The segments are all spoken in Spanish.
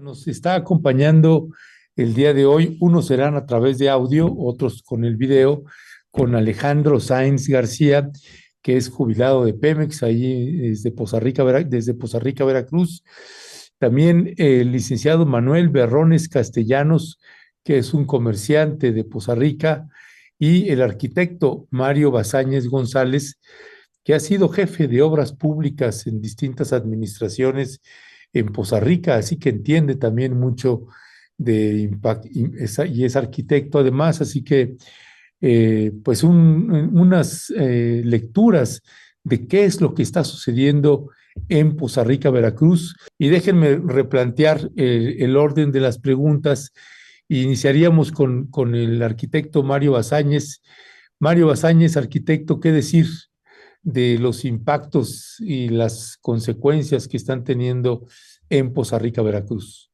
nos está acompañando el día de hoy. Unos serán a través de audio, otros con el video, con Alejandro Sáenz García, que es jubilado de Pemex, ahí desde Poza Rica, Veracruz. También el licenciado Manuel Berrones Castellanos, que es un comerciante de Poza Rica, y el arquitecto Mario Bazáñez González, que ha sido jefe de obras públicas en distintas administraciones en Poza Rica, así que entiende también mucho de impacto y es arquitecto además, así que pues unas lecturas de qué es lo que está sucediendo en Poza Rica, Veracruz. Y déjenme replantear el orden de las preguntas. Iniciaríamos con el arquitecto Mario Bazáñez. Mario Bazáñez, arquitecto, ¿qué decir de los impactos y las consecuencias que están teniendo en Poza Rica, Veracruz?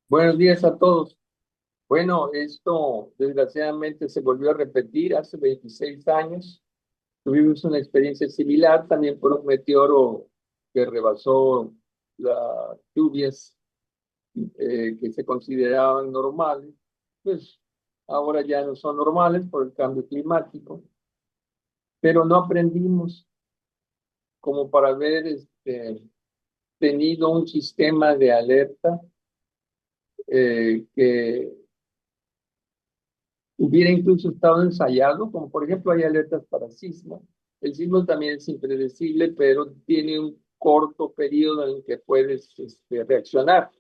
Buenos días a todos. Bueno, esto desgraciadamente se volvió a repetir hace 26 años. Tuvimos una experiencia similar también por un meteoro que rebasó las lluvias que se consideraban normales. Pues ahora ya no son normales por el cambio climático, pero no aprendimos como para haber tenido un sistema de alerta que hubiera incluso estado ensayado, como por ejemplo hay alertas para sismo. El sismo también es impredecible, pero tiene un corto periodo en el que puedes reaccionar.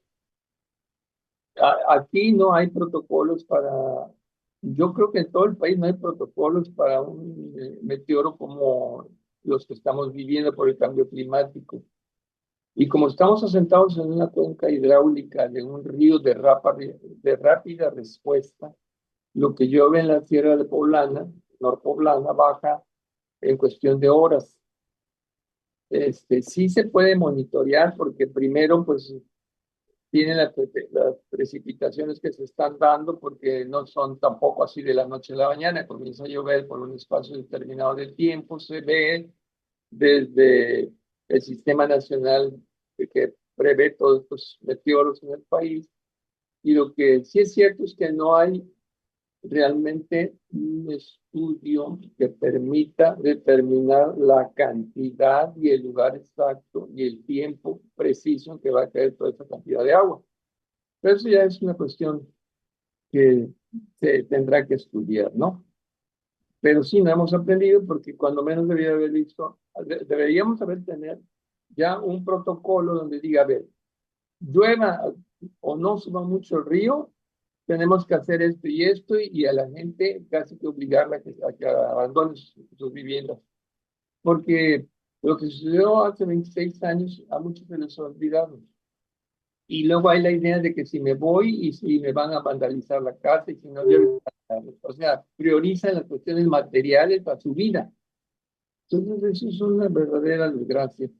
Aquí no hay protocolos para, yo creo que en todo el país no hay protocolos para un meteoro como los que estamos viviendo por el cambio climático. Y como estamos asentados en una cuenca hidráulica de un río de rápida respuesta, lo que llueve en la Sierra de Poblana, Norpoblana, baja en cuestión de horas. Sí se puede monitorear porque primero, pues, tienen las precipitaciones que se están dando porque no son tampoco así de la noche a la mañana, comienza a llover por un espacio determinado de tiempo, se ve desde el Sistema Nacional que prevé todos estos meteoros en el país. Y lo que sí es cierto es que no hay realmente un estudio que permita determinar la cantidad y el lugar exacto y el tiempo preciso en que va a caer toda esa cantidad de agua. Pero eso ya es una cuestión que se tendrá que estudiar, ¿no? Pero sí, no hemos aprendido porque cuando menos deberíamos haber tener ya un protocolo donde diga, a ver, llueva o no suba mucho el río, tenemos que hacer esto y esto, y a la gente casi que obligarla a que abandone sus viviendas. Porque lo que sucedió hace 26 años a muchos se les ha olvidado. Y luego hay la idea de que si me voy y si me van a vandalizar la casa y si no, o sea, priorizan las cuestiones materiales para su vida. Entonces, eso es una verdadera desgracia.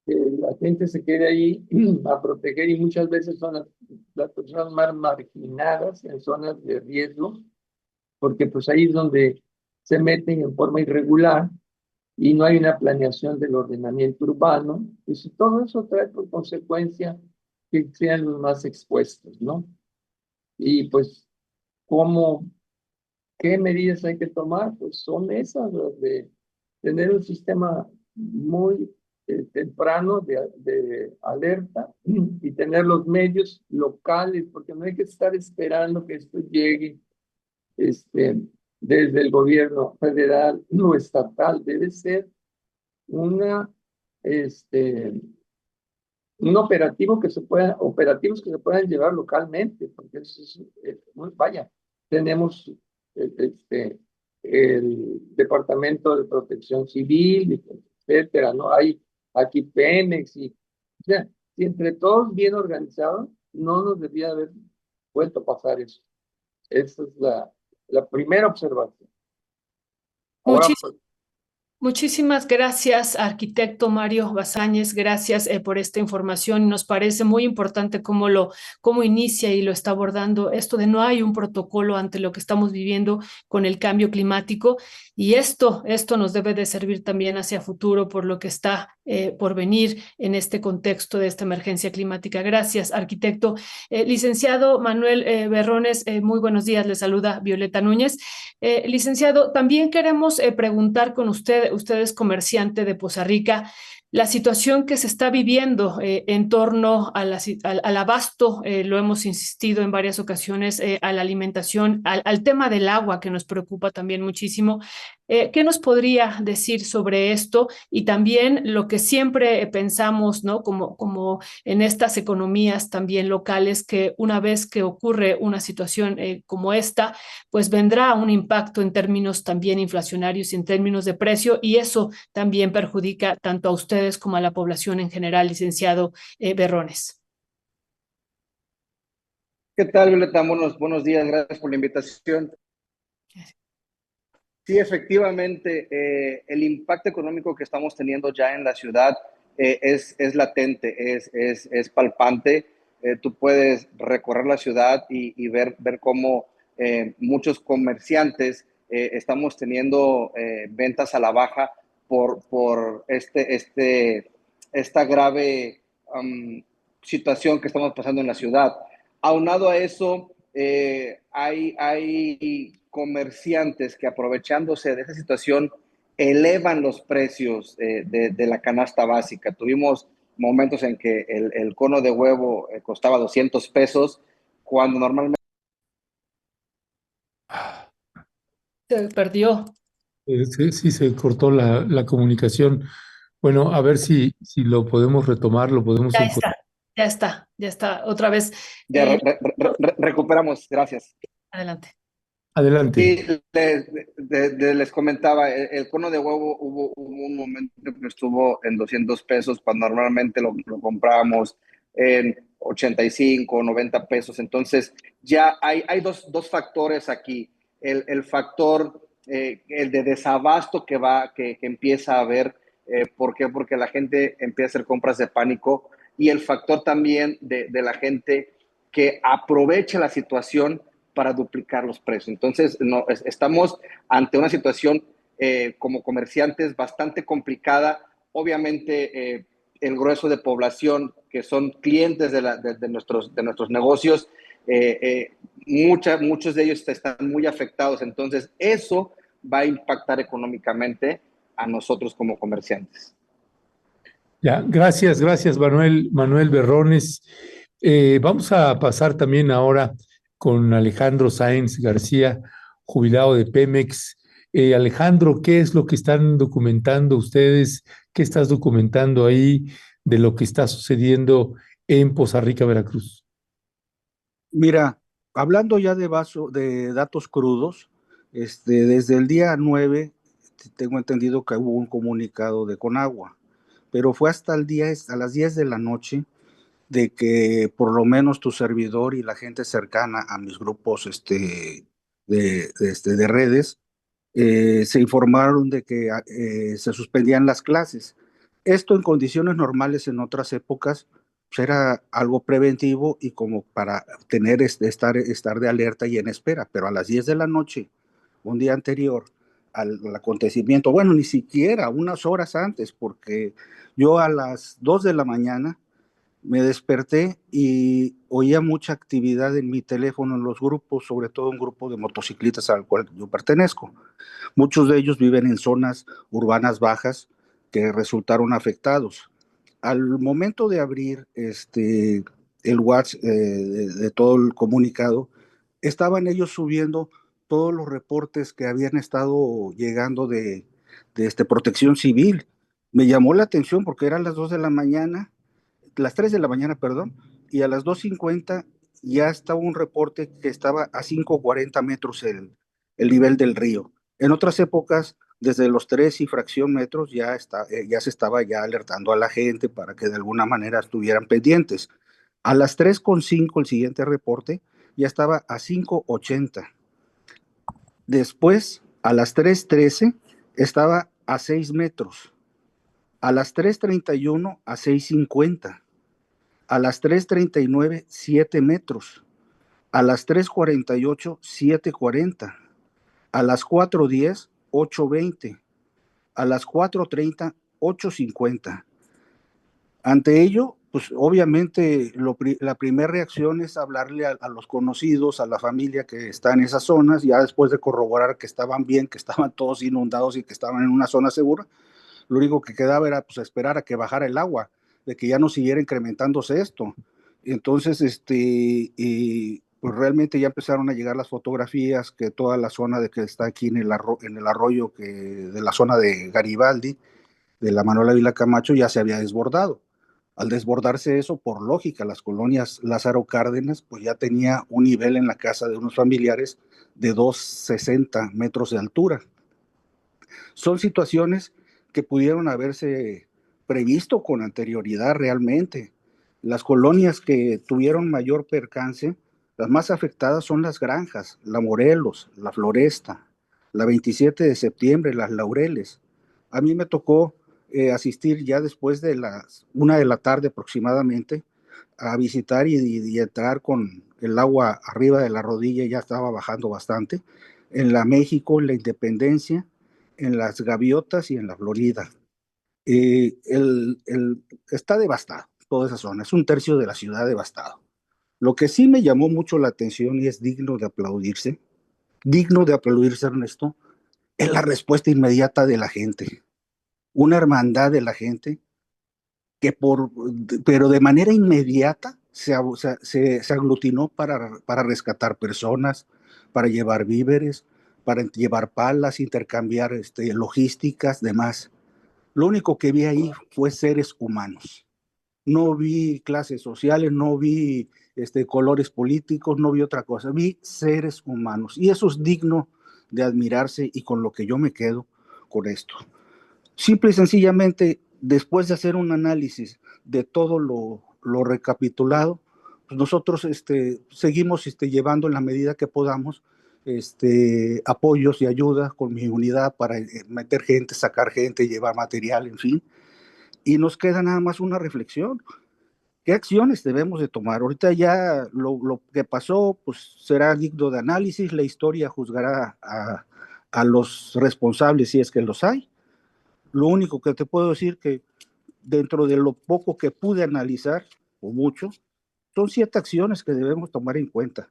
Que la gente se quede ahí a proteger y muchas veces son las personas más marginadas en zonas de riesgo, porque pues ahí es donde se meten en forma irregular y no hay una planeación del ordenamiento urbano. Y si todo eso trae por consecuencia que sean los más expuestos, ¿no? Y pues, ¿cómo, qué medidas hay que tomar? Pues son esas, las de tener un sistema muy temprano de alerta y tener los medios locales, porque no hay que estar esperando que esto llegue este, desde el gobierno federal o estatal. Debe ser una, este, un operativo que se pueda, operativos que se puedan llevar localmente, porque eso es, vaya, tenemos el Departamento de Protección Civil, etcétera, ¿no? Hay aquí Pemex y, o sea, si entre todos bien organizados, no nos debía haber vuelto a pasar eso. Esa es la primera observación. Ahora, Muchis- pues, Muchísimas gracias, arquitecto Mario Bazáñez. Gracias por esta información. Nos parece muy importante cómo inicia y lo está abordando esto de no hay un protocolo ante lo que estamos viviendo con el cambio climático. Y esto nos debe de servir también hacia futuro por lo que está por venir en este contexto de esta emergencia climática. Gracias, arquitecto. Licenciado Manuel Berrones, muy buenos días. Le saluda Violeta Núñez. Licenciado, también queremos preguntar con usted es comerciante de Poza Rica, la situación que se está viviendo en torno al abasto, lo hemos insistido en varias ocasiones, a la alimentación, al tema del agua que nos preocupa también muchísimo. ¿Qué nos podría decir sobre esto? Y también lo que siempre pensamos, ¿no? Como en estas economías también locales, que una vez que ocurre una situación como esta, pues vendrá un impacto en términos también inflacionarios y en términos de precio, y eso también perjudica tanto a ustedes como a la población en general, licenciado Berrones. ¿Qué tal, Violeta? Buenos días, gracias por la invitación. Sí, efectivamente, el impacto económico que estamos teniendo ya en la ciudad es latente, es palpante. Tú puedes recorrer la ciudad y ver cómo muchos comerciantes estamos teniendo ventas a la baja por esta grave situación que estamos pasando en la ciudad. Aunado a eso, hay comerciantes que, aprovechándose de esa situación, elevan los precios de la canasta básica. Tuvimos momentos en que el cono de huevo costaba 200 pesos, cuando normalmente... Se perdió. Sí, sí, se cortó la comunicación. Bueno, a ver si lo podemos retomar, lo podemos Ya incorporar. está, ya está. Otra vez. Ya recuperamos, gracias. Adelante. Adelante. Sí, les comentaba, el cono de huevo hubo un momento que estuvo en 200 pesos, cuando normalmente lo comprábamos en 85, 90 pesos. Entonces, ya hay dos factores aquí. El factor, el de desabasto que empieza a haber. ¿Por qué? Porque la gente empieza a hacer compras de pánico, y el factor también de la gente que aprovecha la situación para duplicar los precios. Entonces, estamos ante una situación como comerciantes bastante complicada. Obviamente, el grueso de población que son clientes de nuestros negocios, muchos de ellos están muy afectados. Entonces, eso va a impactar económicamente a nosotros como comerciantes. Ya, gracias, Manuel Berrones. Vamos a pasar también ahora con Alejandro Sáenz García, jubilado de Pemex. Alejandro, ¿qué es lo que están documentando ustedes? ¿Qué estás documentando ahí de lo que está sucediendo en Poza Rica, Veracruz? Mira, hablando ya de datos crudos, desde el día 9 tengo entendido que hubo un comunicado de Conagua, pero fue hasta a las 10 de la noche de que por lo menos tu servidor y la gente cercana a mis grupos de redes se informaron de que se suspendían las clases. Esto en condiciones normales en otras épocas pues era algo preventivo y como para estar de alerta y en espera, pero a las 10 de la noche, un día anterior al acontecimiento, bueno, ni siquiera unas horas antes, porque yo a las 2 de la mañana me desperté y oía mucha actividad en mi teléfono, en los grupos, sobre todo un grupo de motociclistas al cual yo pertenezco. Muchos de ellos viven en zonas urbanas bajas que resultaron afectados. Al momento de abrir el WhatsApp de todo el comunicado, estaban ellos subiendo todos los reportes que habían estado llegando de Protección Civil. Me llamó la atención porque eran las 2 de la mañana, las 3 de la mañana, perdón, y a las 2:50 ya estaba un reporte que estaba a 540 metros el nivel del río. En otras épocas, desde los 3 y fracción metros ya se estaba ya alertando a la gente para que de alguna manera estuvieran pendientes. A las 3:05 el siguiente reporte ya estaba a 580. Después, a las 3:13 estaba a 6 metros, a las 3:31 a 6:50, a las 3:39 7 metros, a las 3:48 7:40, a las 4:10 8:20, a las 4:30 8:50. Ante ello, pues obviamente la primera reacción es hablarle a los conocidos, a la familia que está en esas zonas, ya después de corroborar que estaban bien, que estaban todos inundados y que estaban en una zona segura. Lo único que quedaba era pues esperar a que bajara el agua, de que ya no siguiera incrementándose esto. Entonces, pues realmente ya empezaron a llegar las fotografías que toda la zona de que está aquí en el arroyo de la zona de Garibaldi, de la Manuel Ávila Camacho, ya se había desbordado. Al desbordarse eso, por lógica, las colonias Lázaro Cárdenas, pues ya tenía un nivel en la casa de unos familiares de 260 metros de altura. Son situaciones que pudieron haberse previsto con anterioridad realmente. Las colonias que tuvieron mayor percance, las más afectadas son las Granjas, la Morelos, la Floresta, la 27 de septiembre, las Laureles. A mí me tocó asistir ya después de las 1 de la tarde aproximadamente a visitar y entrar con el agua arriba de la rodilla, ya estaba bajando bastante, en la México, en la Independencia, en las Gaviotas y en la Florida. Está devastado toda esa zona, es un tercio de la ciudad devastado. Lo que sí me llamó mucho la atención y es digno de aplaudirse, Ernesto, es la respuesta inmediata de la gente, una hermandad de la gente que pero de manera inmediata se aglutinó para rescatar personas, para llevar víveres, para llevar palas, intercambiar logísticas, demás. Lo único que vi ahí fue seres humanos. No vi clases sociales, no vi colores políticos, no vi otra cosa. Vi seres humanos. Y eso es digno de admirarse y con lo que yo me quedo con esto. Simple y sencillamente, después de hacer un análisis de todo lo recapitulado, pues nosotros seguimos llevando en la medida que podamos apoyos y ayuda con mi unidad para meter gente, sacar gente, llevar material, en fin. Y nos queda nada más una reflexión. ¿Qué acciones debemos de tomar? Ahorita ya lo que pasó pues será digno de análisis, la historia juzgará a los responsables si es que los hay. Lo único que te puedo decir que dentro de lo poco que pude analizar, o mucho, son 7 acciones que debemos tomar en cuenta.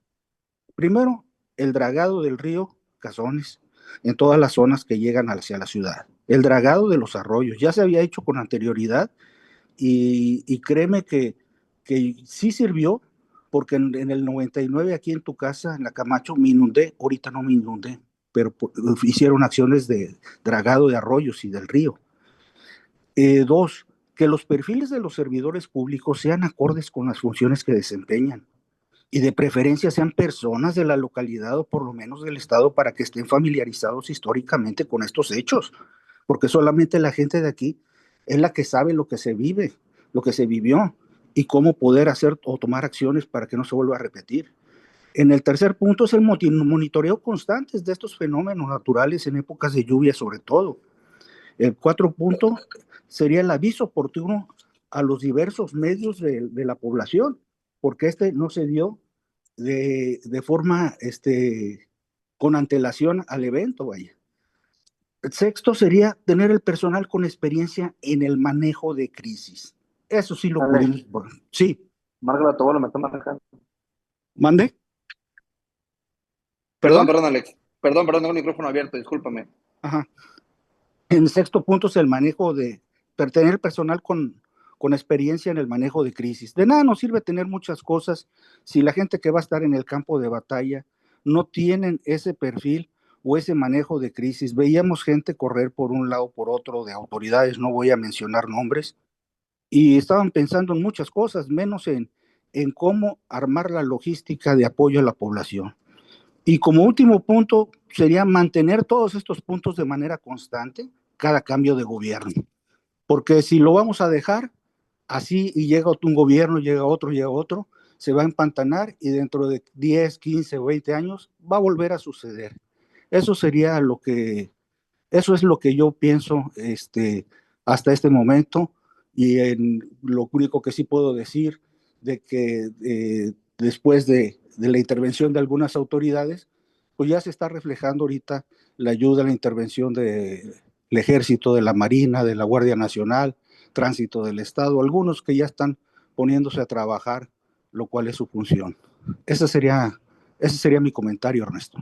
Primero, el dragado del río Cazones en todas las zonas que llegan hacia la ciudad. El dragado de los arroyos ya se había hecho con anterioridad y créeme que sí sirvió, porque en el 99 aquí en tu casa, en la Camacho, me inundé, ahorita no me inundé, pero hicieron acciones de dragado de arroyos y del río. 2, que los perfiles de los servidores públicos sean acordes con las funciones que desempeñan y de preferencia sean personas de la localidad o por lo menos del estado para que estén familiarizados históricamente con estos hechos, porque solamente la gente de aquí es la que sabe lo que se vive, lo que se vivió y cómo poder hacer o tomar acciones para que no se vuelva a repetir. En el tercer punto es el monitoreo constante de estos fenómenos naturales en épocas de lluvia sobre todo. El 4 punto sería el aviso oportuno a los diversos medios de la población, porque no se dio de forma con antelación al evento, vaya. El sexto sería tener el personal con experiencia en el manejo de crisis. Eso sí lo pudimos. Sí. Marca tu abuelo me está marcando. ¿Mande? Perdón, Alex. Perdón, tengo el micrófono abierto, discúlpame. Ajá. En el sexto punto es el manejo tener personal con experiencia en el manejo de crisis. De nada nos sirve tener muchas cosas si la gente que va a estar en el campo de batalla no tienen ese perfil o ese manejo de crisis. Veíamos gente correr por un lado, por otro, de autoridades, no voy a mencionar nombres, y estaban pensando en muchas cosas, menos en cómo armar la logística de apoyo a la población. Y como último punto sería mantener todos estos puntos de manera constante cada cambio de gobierno. Porque si lo vamos a dejar así y llega un gobierno, llega otro, se va a empantanar y dentro de 10, 15 o 20 años va a volver a suceder. Eso sería lo que Eso es lo que yo pienso hasta este momento, y lo único que sí puedo decir de que después de la intervención de algunas autoridades, pues ya se está reflejando ahorita la ayuda, la intervención del Ejército, de la Marina, de la Guardia Nacional, Tránsito del Estado, algunos que ya están poniéndose a trabajar, lo cual es su función. Ese sería mi comentario, Ernesto.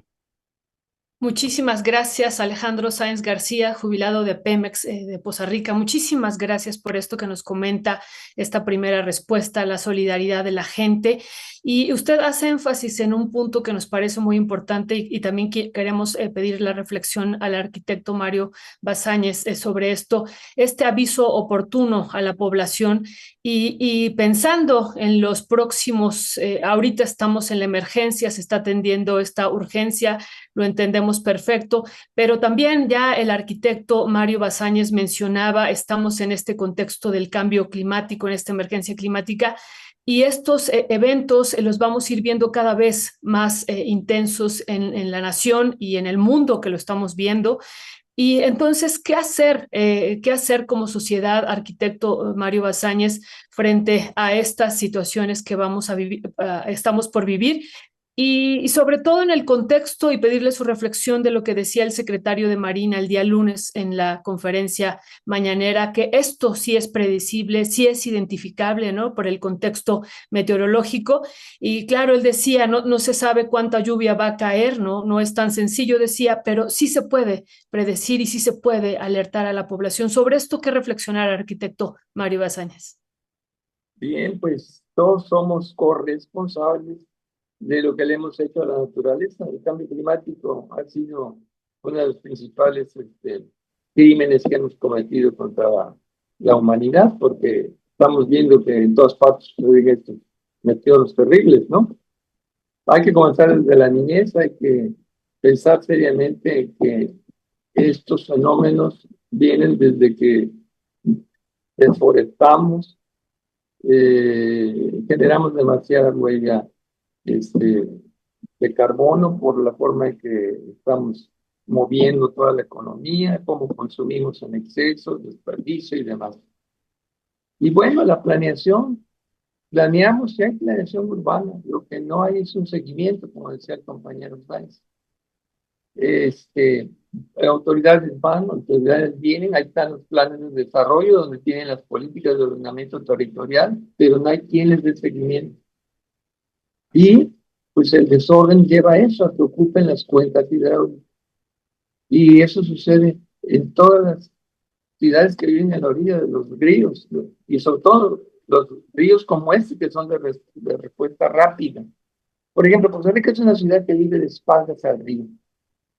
Muchísimas gracias, Alejandro Sáenz García, jubilado de Pemex de Poza Rica. Muchísimas gracias por esto que nos comenta, esta primera respuesta, la solidaridad de la gente. Y usted hace énfasis en un punto que nos parece muy importante y también queremos pedir la reflexión al arquitecto Mario Basáñez sobre esto, este aviso oportuno a la población y pensando en los próximos, ahorita estamos en la emergencia, se está atendiendo esta urgencia, lo entendemos perfecto, pero también ya el arquitecto Mario Basáñez mencionaba, estamos en este contexto del cambio climático, en esta emergencia climática, y estos eventos los vamos a ir viendo cada vez más intensos en la nación y en el mundo que lo estamos viendo. Y entonces, ¿qué hacer? ¿Qué hacer como sociedad, arquitecto Mario Basáñez, frente a estas situaciones que vamos a vivir, estamos por vivir? Y sobre todo en el contexto y pedirle su reflexión de lo que decía el secretario de Marina el día lunes en la conferencia mañanera, que esto sí es predecible, sí es identificable, ¿no? Por el contexto meteorológico. Y claro, él decía, no se sabe cuánta lluvia va a caer, ¿no? No es tan sencillo, decía, pero sí se puede predecir y sí se puede alertar a la población. Sobre esto, ¿qué reflexionar, arquitecto Mario Basáñez? Bien, pues todos somos corresponsables de lo que le hemos hecho a la naturaleza. El cambio climático ha sido uno de los principales crímenes que hemos cometido contra la humanidad, porque estamos viendo que en todas partes suceden estos meteoros terribles, ¿no? Hay que comenzar desde la niñez, hay que pensar seriamente que estos fenómenos vienen desde que deforestamos, generamos demasiada huella este, de carbono por la forma en que estamos moviendo toda la economía, cómo consumimos en exceso, desperdicio y demás. Y bueno, la planeación, planeamos, si hay planeación urbana, lo que no hay es un seguimiento, como decía el compañero Sáenz. Autoridades van, autoridades vienen, ahí están los planes de desarrollo donde tienen las políticas de ordenamiento territorial, pero no hay quien les dé seguimiento. Y pues el desorden lleva a eso, a que ocupen las cuencas hidráulicas. Y eso sucede en todas las ciudades que viven en la orilla de los ríos, ¿no? Y sobre todo los ríos como este, que son de respuesta rápida. Por ejemplo, Costa Rica es una ciudad que vive de espaldas al río,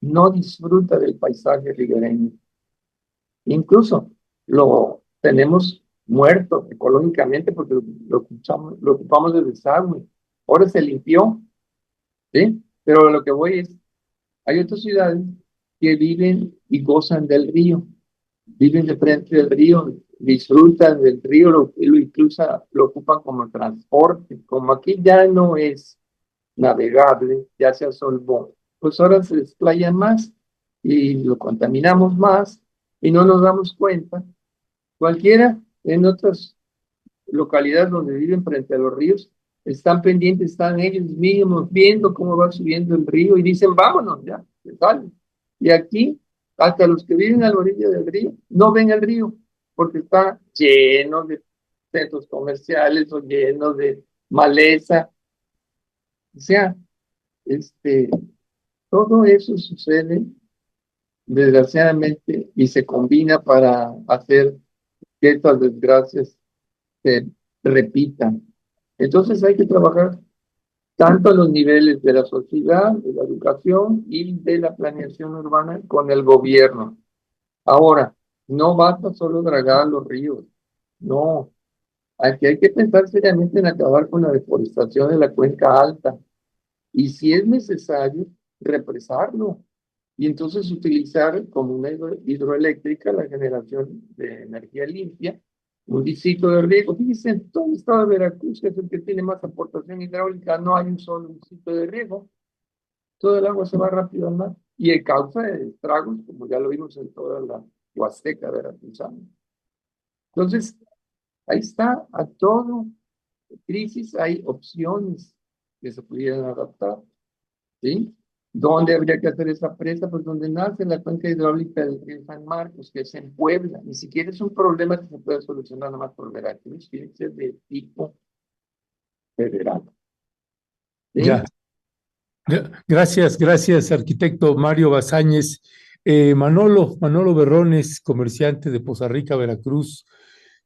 no disfruta del paisaje ribereño. Incluso lo tenemos muerto ecológicamente porque lo ocupamos de desagüe. Ahora se limpió, ¿sí? Pero lo que voy es, hay otras ciudades que viven y gozan del río, viven de frente del río, disfrutan del río, incluso lo ocupan como transporte. Como aquí ya no es navegable, ya se asolvó, pues ahora se desplaya más y lo contaminamos más y no nos damos cuenta. Cualquiera en otras localidades donde viven frente a los ríos están pendientes, están ellos mismos viendo cómo va subiendo el río y dicen, vámonos, ya, se salen. Y aquí, hasta los que viven a la orilla del río, no ven el río, porque está lleno de centros comerciales o lleno de maleza. O sea, todo eso sucede desgraciadamente y se combina para hacer que estas desgracias se repitan. Entonces hay que trabajar tanto a los niveles de la sociedad, de la educación y de la planeación urbana con el gobierno. Ahora, no basta solo dragar los ríos, no. Aquí hay que pensar seriamente en acabar con la deforestación de la cuenca alta y si es necesario, represarlo. Y entonces utilizar como una hidroeléctrica la generación de energía limpia, un distrito de riego. Fíjense, en todo el estado de Veracruz, que es el que tiene más aportación hidráulica, no hay un solo distrito de riego. Todo el agua se va rápido al mar. y causa estragos, como ya lo vimos en toda la Huasteca veracruzana. Entonces, ahí está, a todo crisis hay opciones que se pudieran adaptar, ¿sí? ¿Dónde habría que hacer esa presa? Pues donde nace la cuenca hidráulica del río San Marcos, que es en Puebla. Ni siquiera es un problema que se puede solucionar nada más por Veracruz, tiene que ser de tipo federal, ¿sí? Ya. Gracias, gracias, arquitecto Mario Bazáñez. Manolo Berrones, comerciante de Poza Rica, Veracruz.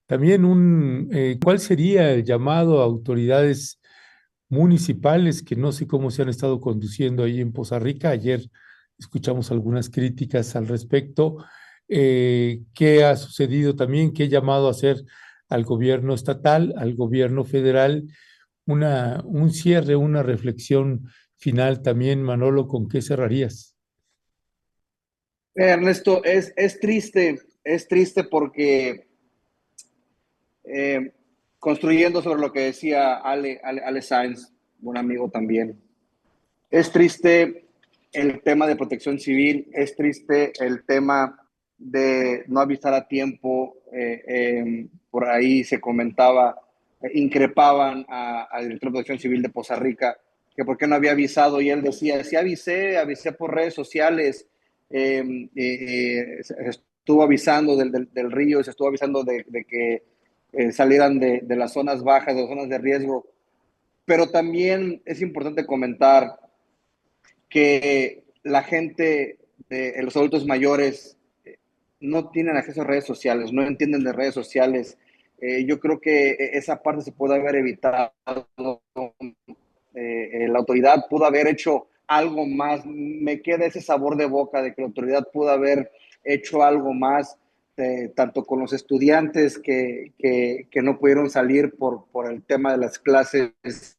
También ¿cuál sería el llamado a autoridades municipales que no sé cómo se han estado conduciendo ahí en Poza Rica? Ayer escuchamos algunas críticas al respecto. ¿Qué ha sucedido también? ¿Qué llamado a hacer al gobierno estatal, al gobierno federal? Un cierre, una reflexión final también, Manolo, ¿con qué cerrarías? Ernesto, es triste porque construyendo sobre lo que decía Ale Sáenz, un amigo también, es triste el tema de protección civil, es triste el tema de no avisar a tiempo, por ahí se comentaba, increpaban al director de protección civil de Poza Rica, que por qué no había avisado, y él decía, sí avisé por redes sociales, se estuvo avisando del río, se estuvo avisando de que salieran de las zonas bajas, de las zonas de riesgo, pero también es importante comentar que la gente, los adultos mayores, no tienen acceso a redes sociales, no entienden de redes sociales. Yo creo que esa parte se puede haber evitado. La autoridad pudo haber hecho algo más. Me queda ese sabor de boca de que la autoridad pudo haber hecho algo más, tanto con los estudiantes que no pudieron salir por el tema de las clases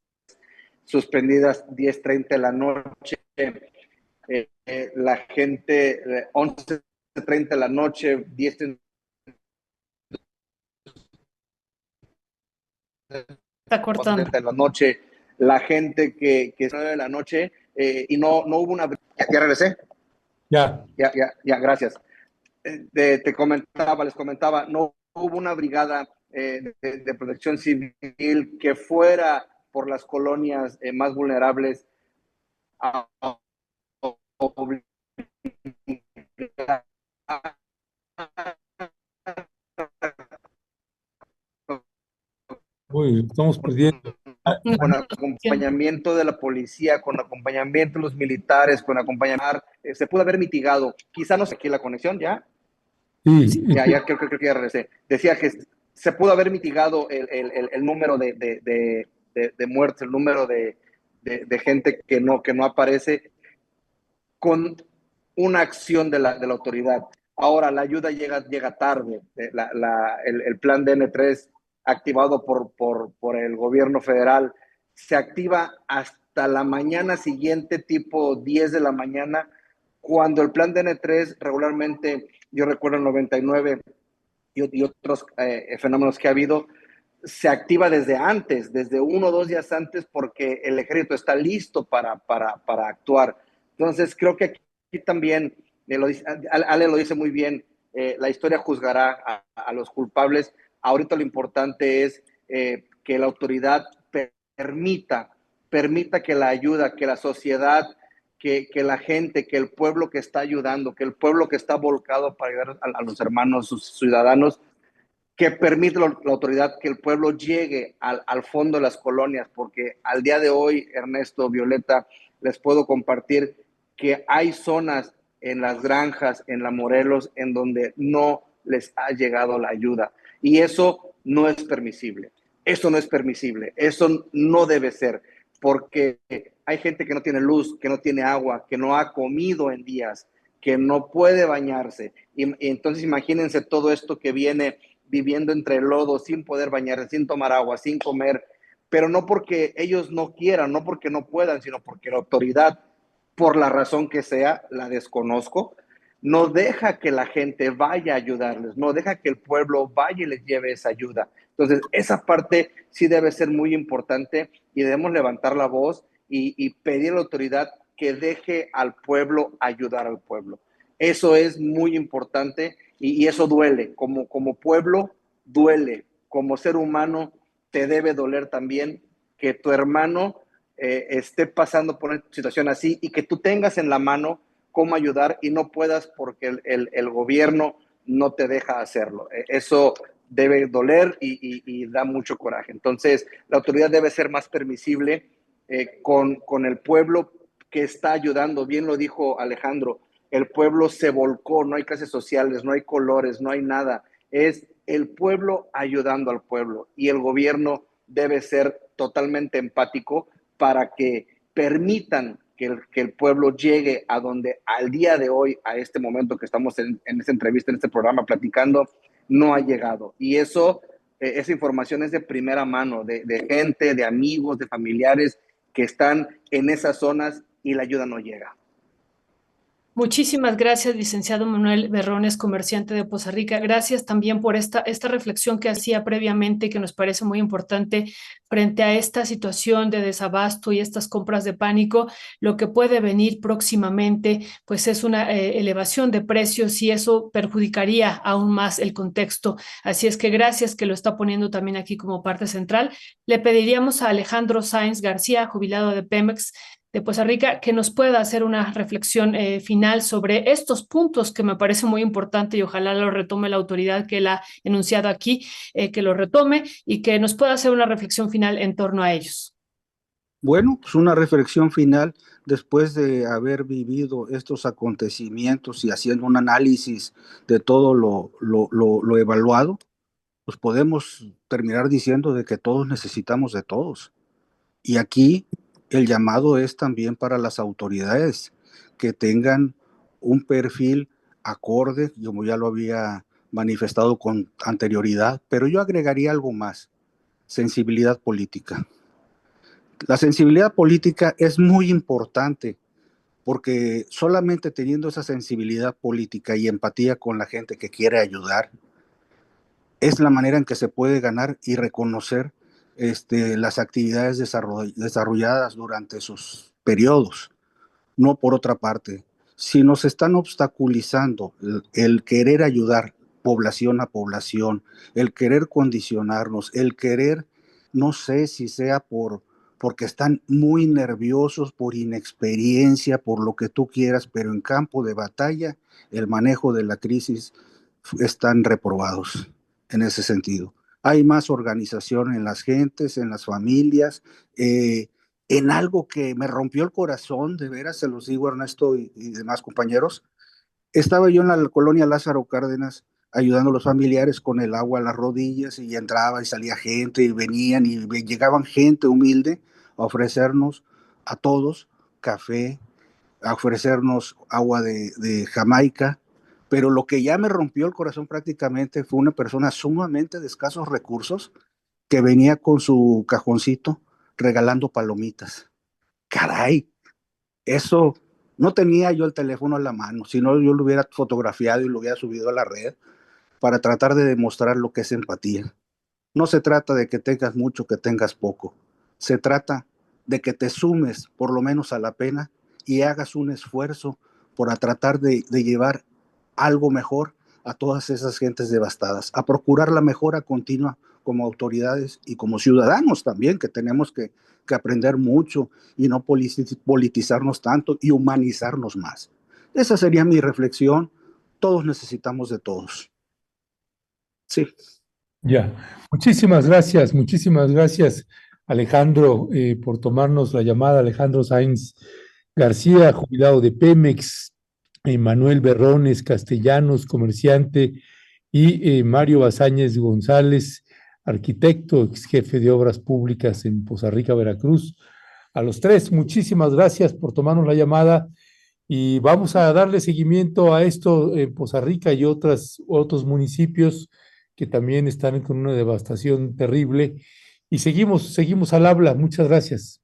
suspendidas 10:30 de la noche, la gente 11:30 de la noche, 10 Está cortando. de la noche, la gente que es 9 de la noche y no hubo una... ¿Ya regresé? Ya. Gracias. Les comentaba, no hubo una brigada de protección civil que fuera por las colonias más vulnerables a Uy, estamos perdiendo. Ah, con acompañamiento de la policía, con acompañamiento de los militares, con acompañamiento, se pudo haber mitigado. Quizá no sé aquí la conexión, ¿ya? sí, Creo que ya regresé. Decía que se pudo haber mitigado el número de muertes, el número de gente que no aparece con una acción de la autoridad. Ahora, la ayuda llega tarde. El plan DN3 activado por el gobierno federal se activa hasta la mañana siguiente, tipo 10 de la mañana, cuando el plan DN3 regularmente, yo recuerdo el 99 y otros fenómenos que ha habido, se activa desde antes, desde 1 o 2 días antes, porque el ejército está listo para actuar. Entonces, creo que aquí también, Ale lo dice muy bien, la historia juzgará a los culpables. Ahorita lo importante es que la autoridad permita que la ayuda, que la sociedad, que la gente, que el pueblo que está ayudando, que el pueblo que está volcado para ayudar a los hermanos, sus ciudadanos, que permite la autoridad que el pueblo llegue al fondo de las colonias, porque al día de hoy, Ernesto, Violeta, les puedo compartir que hay zonas en las granjas, en la Morelos, en donde no les ha llegado la ayuda. Y eso no es permisible. Eso no es permisible. Eso no debe ser, porque hay gente que no tiene luz, que no tiene agua, que no ha comido en días, que no puede bañarse. Y entonces imagínense todo esto que viene viviendo entre el lodo, sin poder bañarse, sin tomar agua, sin comer, pero no porque ellos no quieran, no porque no puedan, sino porque la autoridad, por la razón que sea, la desconozco, no deja que la gente vaya a ayudarles, no deja que el pueblo vaya y les lleve esa ayuda. Entonces, esa parte sí debe ser muy importante y debemos levantar la voz y pedir a la autoridad que deje al pueblo ayudar al pueblo. Eso es muy importante y eso duele. Como pueblo, duele. Como ser humano, te debe doler también que tu hermano esté pasando por una situación así y que tú tengas en la mano cómo ayudar y no puedas porque el gobierno no te deja hacerlo. Eso debe doler y da mucho coraje. Entonces, la autoridad debe ser más permisible con el pueblo que está ayudando. Bien lo dijo Alejandro, el pueblo se volcó, no hay clases sociales, no hay colores, no hay nada. Es el pueblo ayudando al pueblo y el gobierno debe ser totalmente empático para que permitan que el pueblo llegue a donde al día de hoy, a este momento que estamos en esta entrevista, en este programa platicando, no ha llegado. Y eso, esa información es de primera mano, de gente, de amigos, de familiares que están en esas zonas y la ayuda no llega. Muchísimas gracias, licenciado Manuel Berrones, comerciante de Poza Rica. Gracias también por esta reflexión que hacía previamente, que nos parece muy importante frente a esta situación de desabasto y estas compras de pánico. Lo que puede venir próximamente, pues es una elevación de precios y eso perjudicaría aún más el contexto. Así es que gracias que lo está poniendo también aquí como parte central. Le pediríamos a Alejandro Sáenz García, jubilado de Pemex, de Poza Rica, que nos pueda hacer una reflexión final sobre estos puntos que me parece muy importante y ojalá lo retome la autoridad que la ha enunciado aquí, que lo retome y que nos pueda hacer una reflexión final en torno a ellos. Bueno, pues una reflexión final después de haber vivido estos acontecimientos y haciendo un análisis de todo lo evaluado, pues podemos terminar diciendo de que todos necesitamos de todos. Y aquí el llamado es también para las autoridades que tengan un perfil acorde, como ya lo había manifestado con anterioridad, pero yo agregaría algo más: sensibilidad política. La sensibilidad política es muy importante porque solamente teniendo esa sensibilidad política y empatía con la gente que quiere ayudar, es la manera en que se puede ganar y reconocer las actividades desarrolladas durante esos periodos. No por otra parte, si nos están obstaculizando el querer ayudar población a población, el querer condicionarnos, el querer, no sé si sea porque están muy nerviosos, por inexperiencia, por lo que tú quieras, pero en campo de batalla, el manejo de la crisis están reprobados en ese sentido. Hay más organización en las gentes, en las familias, en algo que me rompió el corazón, de veras, se los digo, Ernesto y demás compañeros. Estaba yo en la colonia Lázaro Cárdenas ayudando a los familiares con el agua a las rodillas y entraba y salía gente y venían y llegaban gente humilde a ofrecernos a todos café, a ofrecernos agua de Jamaica, pero lo que ya me rompió el corazón prácticamente fue una persona sumamente de escasos recursos que venía con su cajoncito regalando palomitas. Caray, eso no tenía yo el teléfono a la mano, si no yo lo hubiera fotografiado y lo hubiera subido a la red para tratar de demostrar lo que es empatía. No se trata de que tengas mucho, que tengas poco. Se trata de que te sumes por lo menos a la pena y hagas un esfuerzo por tratar de llevar algo mejor a todas esas gentes devastadas, a procurar la mejora continua como autoridades y como ciudadanos también, que tenemos que aprender mucho y no politizarnos tanto y humanizarnos más. Esa sería mi reflexión. Todos necesitamos de todos. Sí. Ya, muchísimas gracias, Alejandro, por tomarnos la llamada. Alejandro Sáenz García, jubilado de Pemex, Manuel Berrones Castellanos, comerciante, y Mario Bazáñez González, arquitecto, ex jefe de obras públicas en Poza Rica, Veracruz. A los tres, muchísimas gracias por tomarnos la llamada y vamos a darle seguimiento a esto en Poza Rica y otros municipios que también están con una devastación terrible. Y seguimos al habla. Muchas gracias.